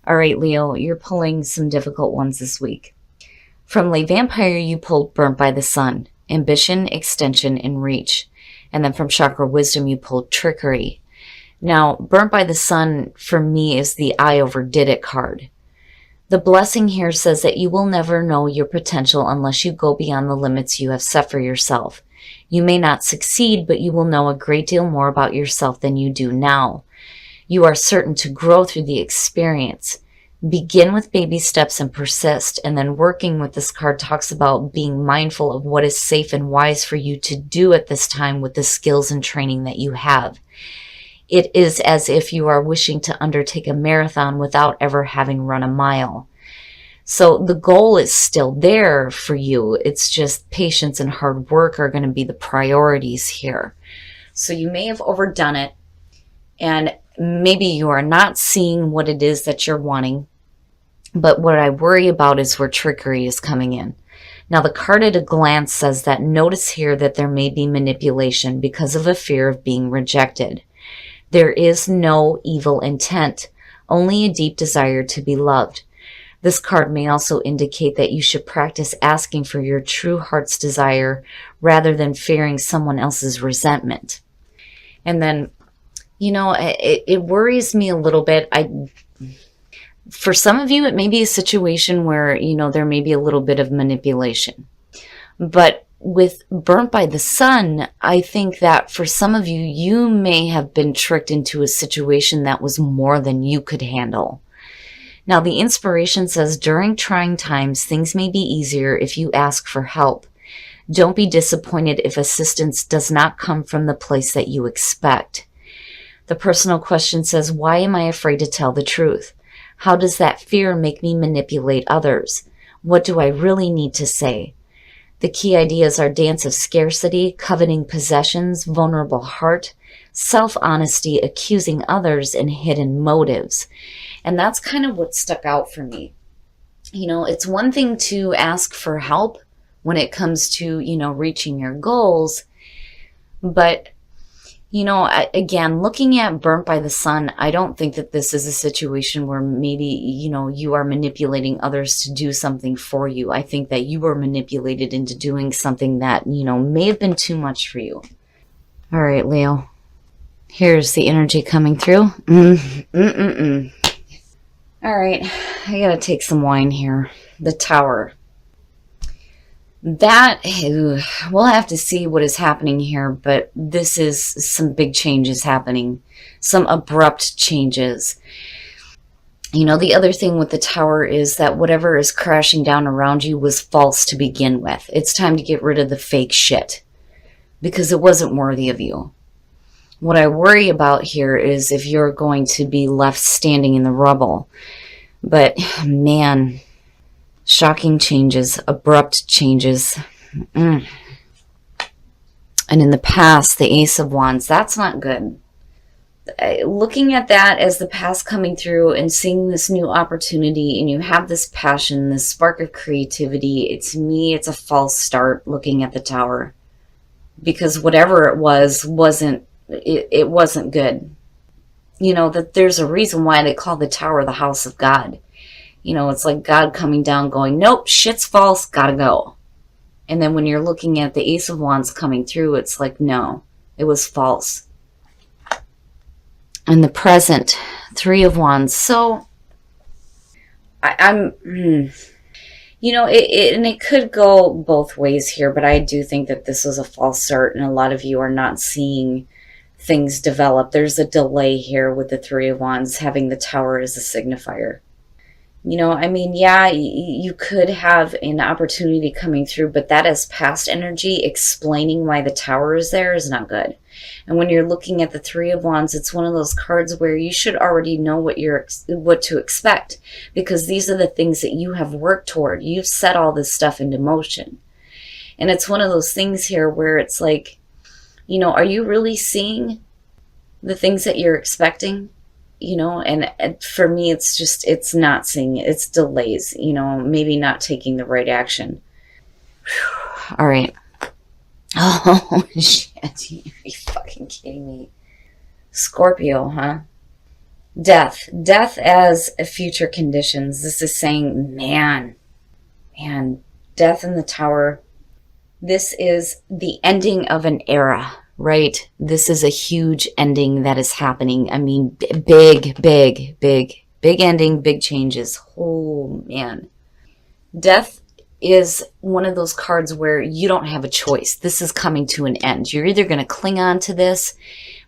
All right, Leo, you're pulling some difficult ones this week. From Lay Vampire, you pulled Burnt by the Sun, Ambition, Extension, and Reach. And then from Chakra Wisdom, you pulled Trickery. Now, Burnt by the Sun, for me, is the I overdid it card. The blessing here says that you will never know your potential unless you go beyond the limits you have set for yourself. You may not succeed, but you will know a great deal more about yourself than you do now. You are certain to grow through the experience. Begin with baby steps and persist, and then working with this card talks about being mindful of what is safe and wise for you to do at this time with the skills and training that you have. It is as if you are wishing to undertake a marathon without ever having run a mile. So the goal is still there for you. It's just patience and hard work are going to be the priorities here. So you may have overdone it, and maybe you are not seeing what it is that you're wanting. But what I worry about is where trickery is coming in. Now, the card at a glance says that notice here that there may be manipulation because of a fear of being rejected. There is no evil intent, only a deep desire to be loved. This card may also indicate that you should practice asking for your true heart's desire rather than fearing someone else's resentment. And then, it worries me a little bit. For some of you, it may be a situation where, there may be a little bit of manipulation. But with Burnt by the Sun, I think that for some of you, you may have been tricked into a situation that was more than you could handle. Now, the inspiration says, during trying times, things may be easier if you ask for help. Don't be disappointed if assistance does not come from the place that you expect. The personal question says, why am I afraid to tell the truth? How does that fear make me manipulate others? What do I really need to say? The key ideas are dance of scarcity, coveting possessions, vulnerable heart, self-honesty, accusing others, and hidden motives. And that's kind of what stuck out for me. It's one thing to ask for help when it comes to, reaching your goals. But, again, looking at Burnt by the Sun, I don't think that this is a situation where maybe, you are manipulating others to do something for you. I think that you were manipulated into doing something that, may have been too much for you. All right, Leo. Here's the energy coming through. All right, I gotta take some wine here. The Tower. We'll have to see what is happening here, but this is some big changes happening. Some abrupt changes. The other thing with the Tower is that whatever is crashing down around you was false to begin with. It's time to get rid of the fake shit because it wasn't worthy of you. What I worry about here is if you're going to be left standing in the rubble. But, man, shocking changes, abrupt changes. And in the past, the Ace of Wands, that's not good. Looking at that as the past coming through and seeing this new opportunity, and you have this passion, this spark of creativity, to me, it's a false start looking at the Tower. Because whatever it was, it wasn't good. That there's a reason why they call the Tower the house of God. It's like God coming down going, nope, shit's false, gotta go. And then when you're looking at the Ace of Wands coming through, it's like, no, it was false. And the present, Three of Wands. So, it could go both ways here, but I do think that this was a false start, and a lot of you are not seeing things develop. There's a delay here with the Three of Wands having the Tower as a signifier. You could have an opportunity coming through, but that is past energy. Explaining why the Tower is there is not good. And when you're looking at the Three of Wands, it's one of those cards where you should already know what to expect, because these are the things that you have worked toward. You've set all this stuff into motion. And it's one of those things here where it's like, are you really seeing the things that you're expecting? And for me, it's not seeing it. It's delays, maybe not taking the right action. Whew. All right. Oh, shit. Are you fucking kidding me? Scorpio, huh? Death as a future conditions. This is saying, man, death in the tower. This is the ending of an era, right? This is a huge ending that is happening. I mean, big ending, big changes. Oh, man. Death is one of those cards where you don't have a choice. This is coming to an end. You're either going to cling on to this,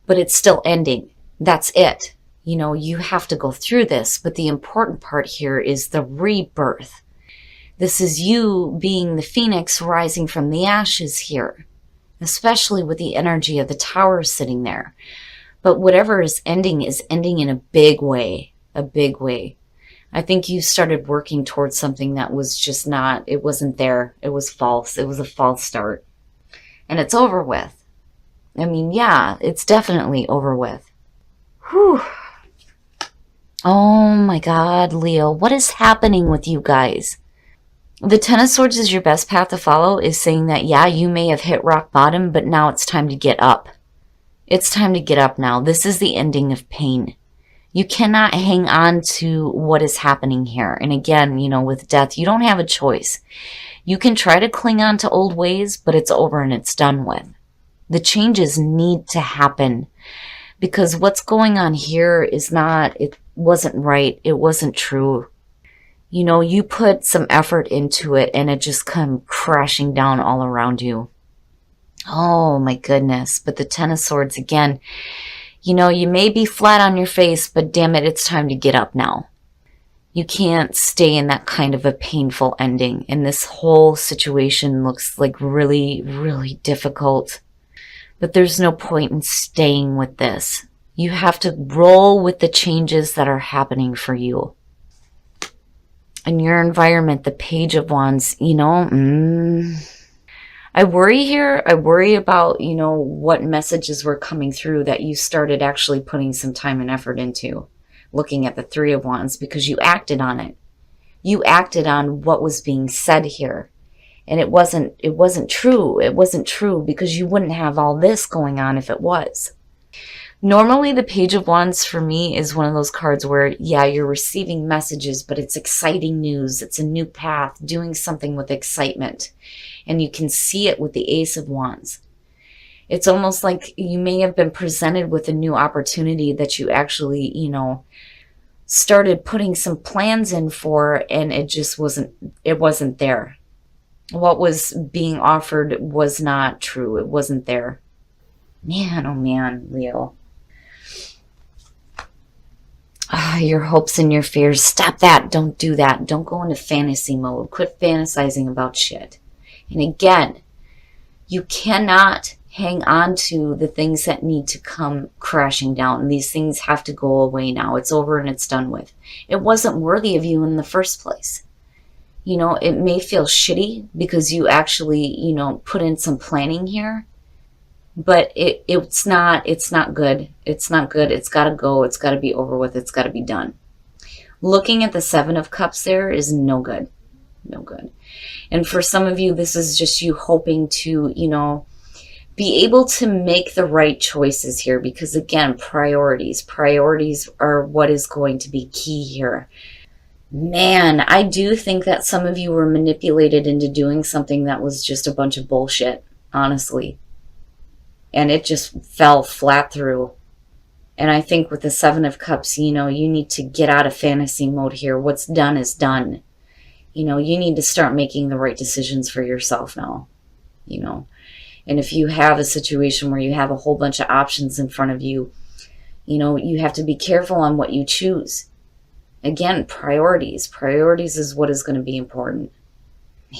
but it's still ending. That's it. You know, you have to go through this, but the important part here is the rebirth. This is you being the phoenix rising from the ashes here, especially with the energy of the tower sitting there. But whatever is ending in a big way, a big way. I think you started working towards something that was just not, it wasn't there. It was false. It was a false start. And it's over with. I mean, yeah, it's definitely over with. Whew. Oh my God, Leo, what is happening with you guys? The Ten of Swords is your best path to follow is saying that, yeah, you may have hit rock bottom, but now it's time to get up. It's time to get up now. This is the ending of pain. You cannot hang on to what is happening here. And again, you know, with death, you don't have a choice. You can try to cling on to old ways, but it's over and it's done with. The changes need to happen because what's going on here is not, it wasn't right. It wasn't true. You know, you put some effort into it and it just come crashing down all around you. Oh my goodness. But the Ten of Swords again, you know, you may be flat on your face, but damn it, it's time to get up now. You can't stay in that kind of a painful ending. And this whole situation looks like really, really difficult. But there's no point in staying with this. You have to roll with the changes that are happening for you. In your environment, the Page of Wands, you know, I worry here. I worry about, you know, what messages were coming through that you started actually putting some time and effort into. Looking at the Three of Wands because you acted on it. You acted on what was being said here. And it wasn't true. It wasn't true because you wouldn't have all this going on if it was. Normally, the Page of Wands for me is one of those cards where, yeah, you're receiving messages, but it's exciting news. It's a new path, doing something with excitement. And you can see it with the Ace of Wands. It's almost like you may have been presented with a new opportunity that you actually, you know, started putting some plans in for, and it just wasn't there. What was being offered was not true. It wasn't there. Man, oh man, Leo. Your hopes and your fears. Stop that. Don't do that. Don't go into fantasy mode. Quit fantasizing about shit. And again, you cannot hang on to the things that need to come crashing down. These things have to go away now. It's over and it's done with. It wasn't worthy of you in the first place. You know, it may feel shitty because you actually, you know, put in some planning here. But it's not good. It's not good. It's got to go. It's got to be over with. It's got to be done. Looking at the Seven of Cups there is no good. No good. And for some of you, this is just you hoping to, you know, be able to make the right choices here. Because again, priorities. Priorities are what is going to be key here. Man, I do think that some of you were manipulated into doing something that was just a bunch of bullshit, honestly. And it just fell flat through. And I think with the Seven of Cups, you know, you need to get out of fantasy mode here. What's done is done. You know, you need to start making the right decisions for yourself now. You know, and if you have a situation where you have a whole bunch of options in front of you, you know, you have to be careful on what you choose. Again, priorities. Priorities is what is going to be important.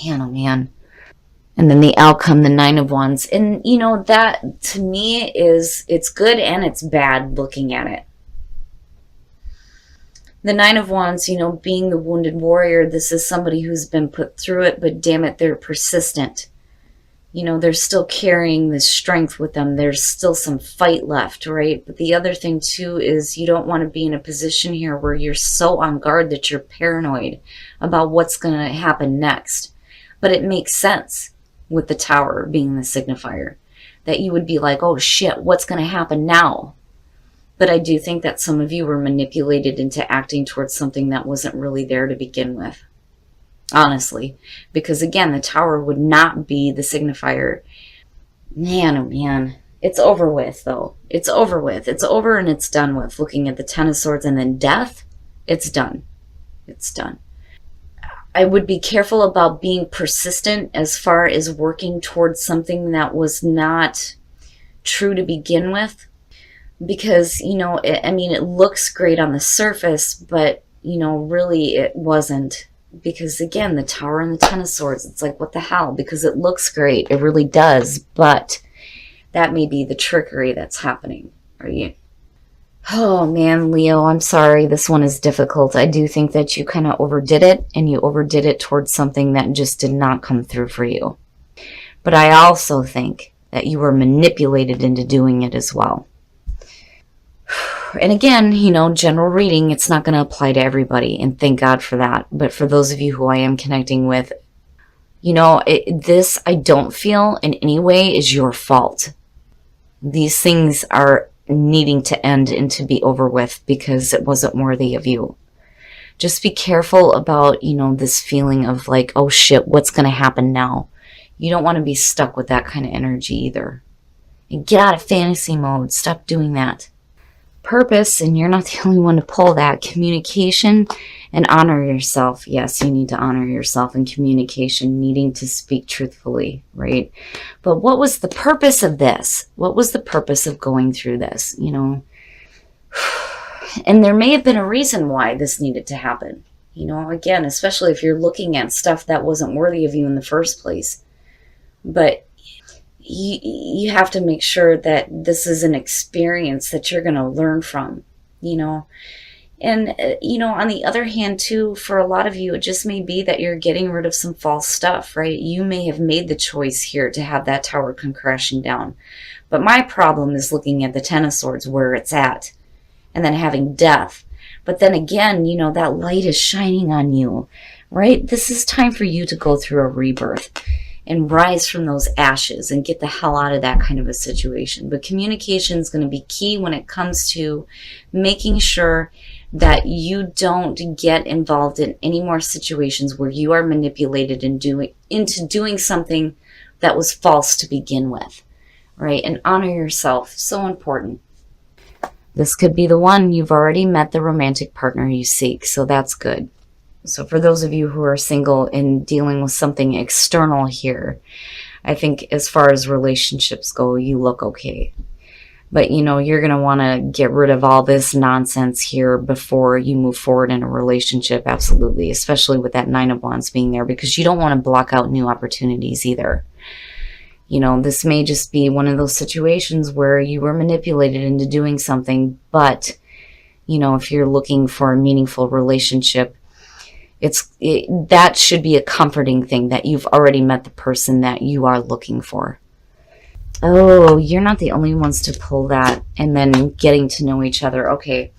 Man, oh man. And then the outcome, the Nine of Wands. And, you know, that to me is, it's good and it's bad looking at it. The Nine of Wands, you know, being the wounded warrior, this is somebody who's been put through it, but damn it, they're persistent. You know, they're still carrying this strength with them. There's still some fight left, right? But the other thing, too, is you don't want to be in a position here where you're so on guard that you're paranoid about what's going to happen next. But it makes sense. With the Tower being the signifier, that you would be like, oh shit, what's going to happen now? But I do think that some of you were manipulated into acting towards something that wasn't really there to begin with. Honestly. Because again, the Tower would not be the signifier. Man, oh man. It's over with, though. It's over with. It's over and it's done with. Looking at the Ten of Swords and then Death, it's done. It's done. I would be careful about being persistent as far as working towards something that was not true to begin with. Because, it looks great on the surface, but, really it wasn't. Because, again, the Tower and the Ten of Swords, it's like, what the hell? Because it looks great. It really does. But that may be the trickery that's happening. Oh, man, Leo, I'm sorry. This one is difficult. I do think that you kind of overdid it, and you overdid it towards something that just did not come through for you. But I also think that you were manipulated into doing it as well. And again, general reading, it's not going to apply to everybody, and thank God for that. But for those of you who I am connecting with, this I don't feel in any way is your fault. These things are needing to end and to be over with because it wasn't worthy of you. Just be careful about, this feeling of like, oh shit, what's going to happen now? You don't want to be stuck with that kind of energy either. And get out of fantasy mode. Stop doing that. Purpose, and you're not the only one to pull that. Communication and honor yourself. Yes, you need to honor yourself in communication, needing to speak truthfully, right? But what was the purpose of this? What was the purpose of going through this, And there may have been a reason why this needed to happen. Again, especially if you're looking at stuff that wasn't worthy of you in the first place. But you have to make sure that this is an experience that you're going to learn from, And, on the other hand, too, for a lot of you, it just may be that you're getting rid of some false stuff, right? You may have made the choice here to have that Tower come crashing down. But my problem is looking at the Ten of Swords where it's at and then having Death. But then again, that light is shining on you, right? This is time for you to go through a rebirth and rise from those ashes and get the hell out of that kind of a situation. But communication is going to be key when it comes to making sure that you don't get involved in any more situations where you are manipulated into doing something that was false to begin with, right? And honor yourself. So important. This could be the one. You've already met the romantic partner you seek, so that's good. So for those of you who are single and dealing with something external here, I think as far as relationships go, you look okay. But, you're going to want to get rid of all this nonsense here before you move forward in a relationship, absolutely, especially with that Nine of Wands being there, because you don't want to block out new opportunities either. This may just be one of those situations where you were manipulated into doing something, but, if you're looking for a meaningful relationship, that should be a comforting thing that you've already met the person that you are looking for. Oh, you're not the only ones to pull that. And then getting to know each other. Okay.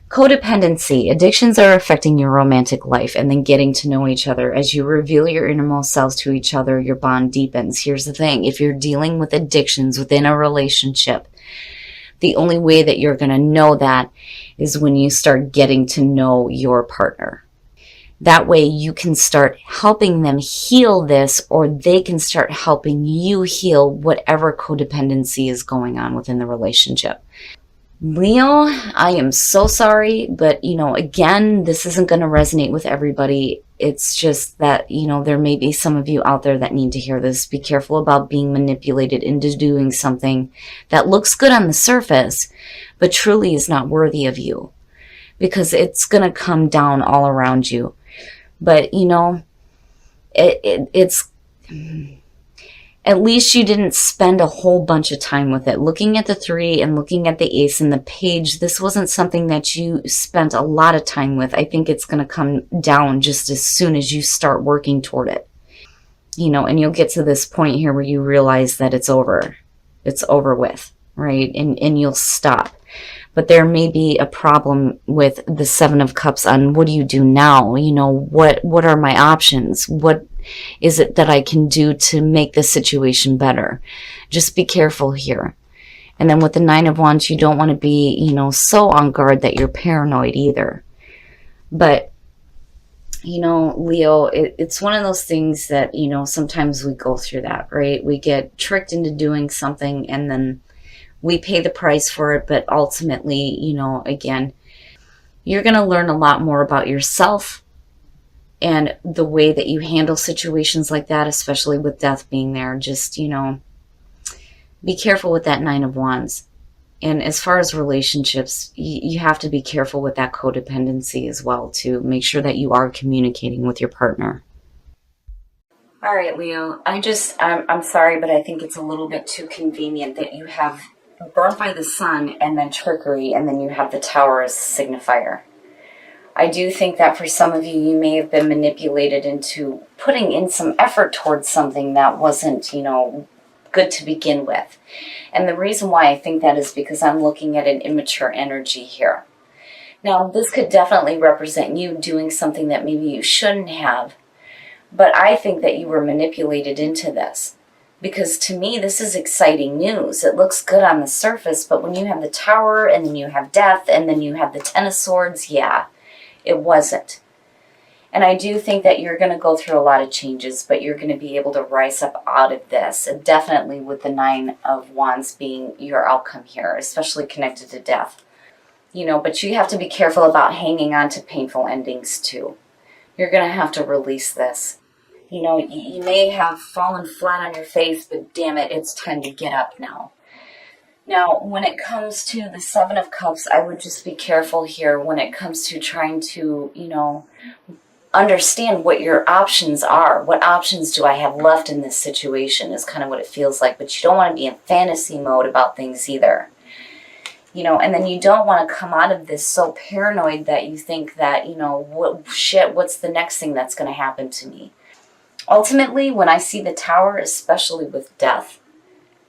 Codependency. Addictions are affecting your romantic life, and then getting to know each other. As you reveal your innermost selves to each other, your bond deepens. Here's the thing. If you're dealing with addictions within a relationship, the only way that you're going to know that is when you start getting to know your partner. That way you can start helping them heal this, or they can start helping you heal whatever codependency is going on within the relationship. Leo, I am so sorry, but, again, this isn't going to resonate with everybody. It's just that, there may be some of you out there that need to hear this. Be careful about being manipulated into doing something that looks good on the surface, but truly is not worthy of you, because it's going to come down all around you. But, it's at least you didn't spend a whole bunch of time with it. Looking at the 3 and looking at the Ace and the Page, this wasn't something that you spent a lot of time with. I think it's going to come down just as soon as you start working toward it. And you'll get to this point here where you realize that it's over. It's over with, right? And you'll stop. But there may be a problem with the 7 of Cups on what do you do now? What are my options? What is it that I can do to make the situation better? Just be careful here. And then with the Nine of Wands, you don't want to be, so on guard that you're paranoid either. But, Leo, it's one of those things that, sometimes we go through that, right? We get tricked into doing something and then we pay the price for it. But ultimately, again, you're going to learn a lot more about yourself and the way that you handle situations like that, especially with death being there. Just, be careful with that Nine of Wands. And as far as relationships, you have to be careful with that codependency as well, to make sure that you are communicating with your partner. All right, Leo, I'm sorry, but I think it's a little bit too convenient that you have Burnt by the Sun and then Trickery, and then you have the Tower as a signifier. I do think that for some of you, you may have been manipulated into putting in some effort towards something that wasn't, good to begin with. And the reason why I think that is because I'm looking at an immature energy here. Now, this could definitely represent you doing something that maybe you shouldn't have, but I think that you were manipulated into this. Because to me, this is exciting news. It looks good on the surface, but when you have the Tower, and then you have Death, and then you have the Ten of Swords, yeah, it wasn't. And I do think that you're going to go through a lot of changes, but you're going to be able to rise up out of this. And definitely with the Nine of Wands being your outcome here, especially connected to death. But you have to be careful about hanging on to painful endings too. You're going to have to release this. You may have fallen flat on your face, but damn it, it's time to get up now. Now, when it comes to the Seven of Cups, I would just be careful here when it comes to trying to, understand what your options are. What options do I have left in this situation is kind of what it feels like. But you don't want to be in fantasy mode about things either. And then you don't want to come out of this so paranoid that you think that, what's the next thing that's going to happen to me? Ultimately, when I see the Tower, especially with death,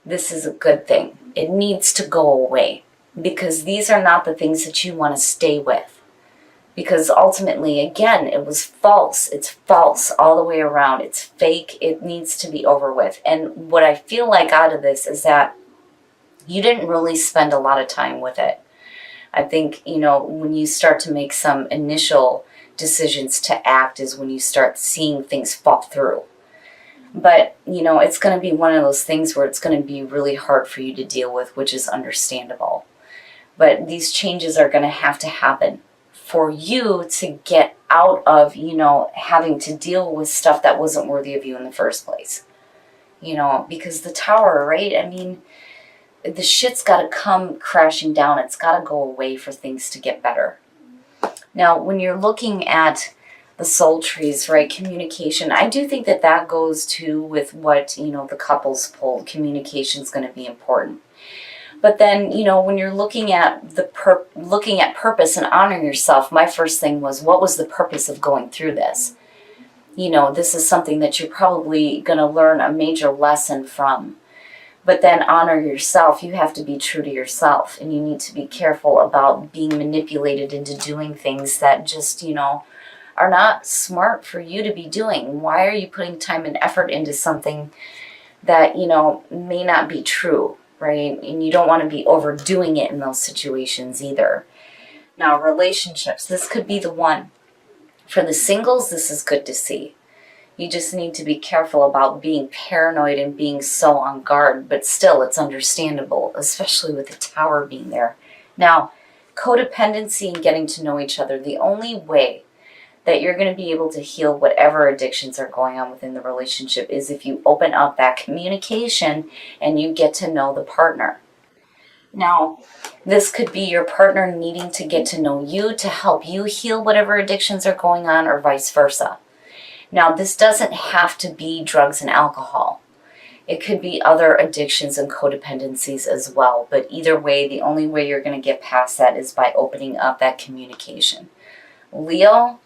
this is a good thing. It needs to go away because these are not the things that you want to stay with. Because ultimately, again, it was false. It's false all the way around. It's fake. It needs to be over with. And what I feel like out of this is that you didn't really spend a lot of time with it. I think, when you start to make some initial decisions to act is when you start seeing things fall through. But, it's going to be one of those things where it's going to be really hard for you to deal with, which is understandable. But these changes are going to have to happen for you to get out of, having to deal with stuff that wasn't worthy of you in the first place. Because the Tower, right? I mean, the shit's got to come crashing down. It's got to go away for things to get better. Now, when you're looking at the soul trees, right, communication, I do think that goes to with what, the couples pull. Communication is going to be important. But then, when you're looking at looking at purpose and honoring yourself, my first thing was, what was the purpose of going through this? This is something that you're probably going to learn a major lesson from. But then honor yourself. You have to be true to yourself. And you need to be careful about being manipulated into doing things that just, are not smart for you to be doing. Why are you putting time and effort into something that, may not be true? Right? And you don't want to be overdoing it in those situations either. Now, relationships, this could be the one. For the singles, this is good to see. You just need to be careful about being paranoid and being so on guard, but still it's understandable, especially with the Tower being there. Now, codependency and getting to know each other, the only way that you're going to be able to heal whatever addictions are going on within the relationship is if you open up that communication and you get to know the partner. Now, this could be your partner needing to get to know you to help you heal whatever addictions are going on, or vice versa. Now, this doesn't have to be drugs and alcohol. It could be other addictions and codependencies as well. But either way, the only way you're going to get past that is by opening up that communication. Leo,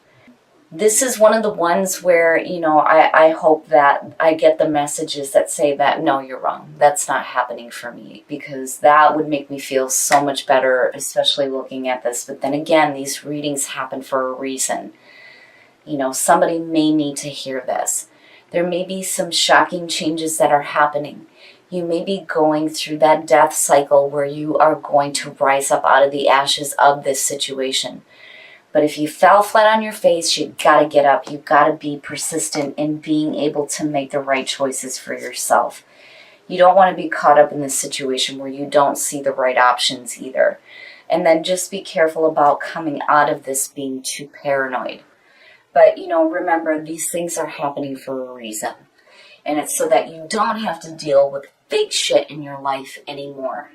this is one of the ones where, I hope that I get the messages that say that, no, you're wrong. That's not happening for me, because that would make me feel so much better, especially looking at this. But then again, these readings happen for a reason. Somebody may need to hear this. There may be some shocking changes that are happening. You may be going through that death cycle where you are going to rise up out of the ashes of this situation. But if you fell flat on your face, you got to get up. You got to be persistent in being able to make the right choices for yourself. You don't want to be caught up in this situation where you don't see the right options either. And then just be careful about coming out of this being too paranoid. But, remember, these things are happening for a reason. And it's so that you don't have to deal with big shit in your life anymore.